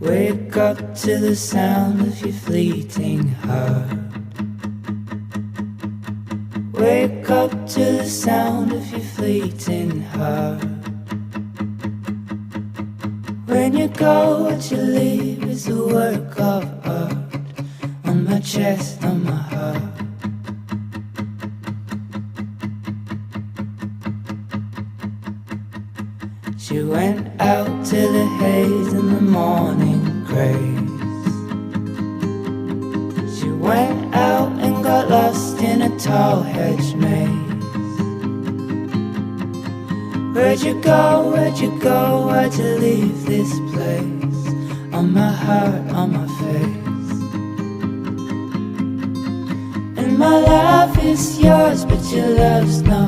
Wake up to the sound of your fleeting heart. Wake up to the sound of your fleeting heart. When you go, what you leave is a work of art. On my chest, on my heart. She went out to the haze in the morning grace. She went out and got lost in a tall hedge maze. Where'd you go, where'd you go, why'd you leave this place? On my heart, on my face. And my love is yours, but your love's not